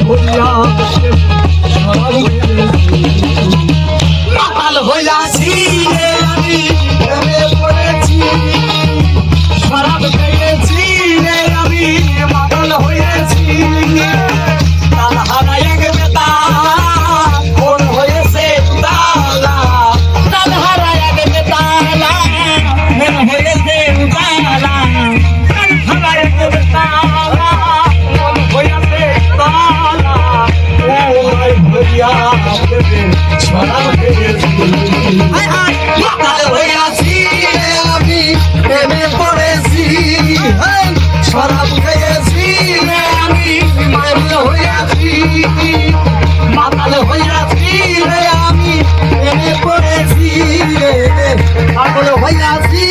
হইয়া মাতাল হইয়াছি রে আমি প্রেমে পড়েছি শরাব খেয়েছি রে আমি মাতাল হয়েছি তাল হারায় গেছে কোন হয়েছে তালা তাল হারায় গেছে তালা মন হয়েছে তালা তাল হারায় গেছে তালা মন হয়েছে তালা ও ভাই ভরিয়া দেবে শরাব খেয়েছি মাতাল হইয়াছি আমি প্রেমে পড়েছি শরাব খেয়েছি আমি মাতাল হইয়াছি মাতাল হইয়াছি আমি প্রেমে পড়েছি পাগল হইয়াছি